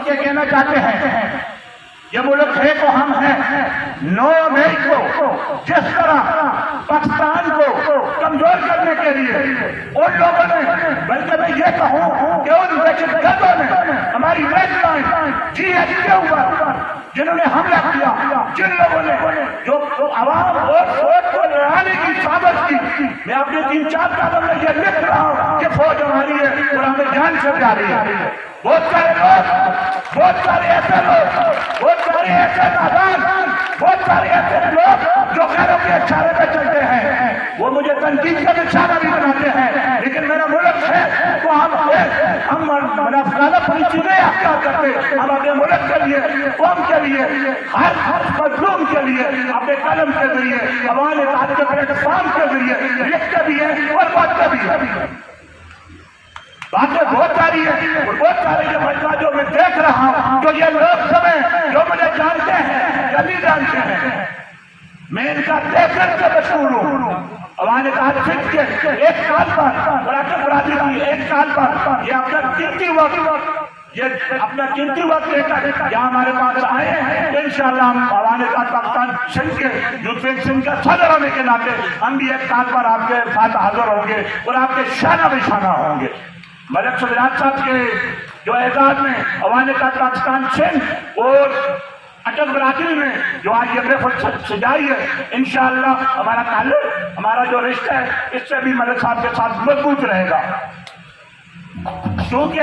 یہ کہنا چاہتے ہیں یہ ملک ہے تو ہم ہیں. 9 مئی کو جس طرح پاکستان کو کمزور کرنے کے لیے ان لوگوں نے، بلکہ میں یہ کہوں کہ ان دہشت گردوں نے ہماری ریڈ لائن GH کے اوپر جنہوں نے حملہ کیا، جن لوگوں نے جو عوام ووٹ کو لڑانے کی سازش کی، میں اپنے 3-4 قدم میں یہ لکھ رہا ہوں کہ فوج ہماری ہے اور ہمیں جان سے پیاری ہے. بہت سارے لوگ، بہت سارے ایسے لوگ، بہت سارے ایسے نادان، بہت سارے ایسے لوگ جو غیروں کے اشارے پہ چلتے ہیں، وہ مجھے تنقید کا نشانہ بھی بناتے ہیں. لیکن میرا ملک ہے تو ہم غلط پوری چیزیں اختیار کرتے. ہم اپنے ملک کے لیے، قوم کے لیے، ہر مظلوم کے لیے اپنے قلم کے ذریعے، عوام اتحاد کے پلیٹ فارم کے ذریعے لکھتے بھی ہیں اور باتیں بھی ہیں. باتیں بہت ساری ہیں اور بہت سارے یہ مجمع جو میں دیکھ رہا ہوں، جو یہ لوگ سمیں جو مجھے جانتے ہیں یا نہیں جانتے ہیں، میں ان کا دیکھنے سے مشہور ہوں. عوام اتحاد سندھ کے 1 سال پر اور عاطف برادری کی 1 سال پر یہ اپنا قیمتی وقت لے کر یہاں ہمارے پاس آئے ہیں. انشاءاللہ ہم عوام اتحاد پاکستان سندھ کے یوتھ ونگ سندھ کا صدر ہونے کے ناطے ہم بھی 1 سال پر آپ کے ساتھ حاضر ہوں گے اور آپ کے شانہ بشانہ ہوں گے. ملک صدرات صاحب کے جو اعزاز میں عوام اتحاد پاکستان سندھ اور عاطف برادری میں جو آج یہ محفل سجائی ہے، انشاءاللہ ہمارا تعلق، ہمارا جو رشتہ ہے، اس سے بھی ملک صاحب کے ساتھ مضبوط رہے گا. کیونکہ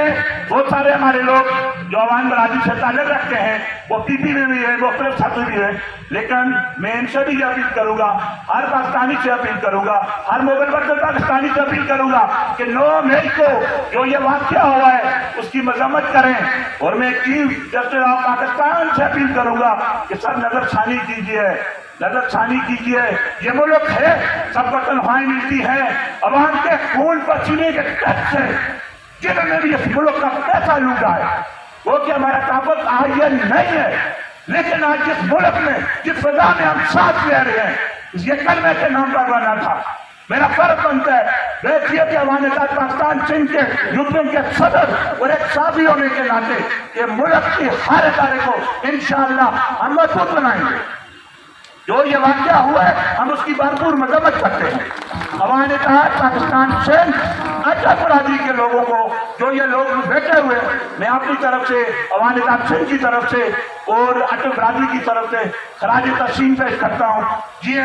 بہت سارے ہمارے لوگ جو عوام برادری سے تعلق رکھتے ہیں وہ پی پی میں بھی ہے، مختلف سطح بھی ہے. لیکن میں ان سے بھی یہ اپیل کروں گا، ہر پاکستانی سے اپیل کروں گا، ہر مغل برد پاکستانی سے اپیل کروں گا کہ 9 مئی کو جو یہ واقعہ ہوا ہے اس کی مذمت کریں. اور میں چیف جسٹس آف پاکستان سے اپیل کروں گا کہ سب نظر ثانی کیجیے، نظر ثانی کیجیے. یہ ملک ہے، سب کو تنخواہیں ملتی ہیں عوام کے خون پسینے کے ٹیکس سے، جنہوں نے بھی اس ملک کا پیسہ لوٹا ہے. وہ کہ ہمارا تعلق آئین نہیں ہے، لیکن آج جس ملک میں، جس فضا میں ہم ساتھ لے رہے ہیں، یہ کلمے کے نام پر بنا تھا. میرا فرض بنتا ہے بحیثیت عوام اتحاد پاکستان سندھ کے یوتھ ونگ کے صدر اور ایک صحافی ہونے کے ناطے کہ ملک کی ہر ادارے کو انشاءاللہ ہم مضبوط بنائیں گے. جو یہ واقعہ ہوا ہے ہم اس کی بھرپور مذمت کرتے ہیں. عوام اتحاد پاکستان سندھ عاطف برادری کے لوگوں کو، جو یہ لوگ بیٹھے ہوئے، میں اپنی طرف سے، عوام اتحاد سندھ کی طرف سے اور عاطف برادری کی طرف سے خراج تحسین پیش کرتا ہوں. جی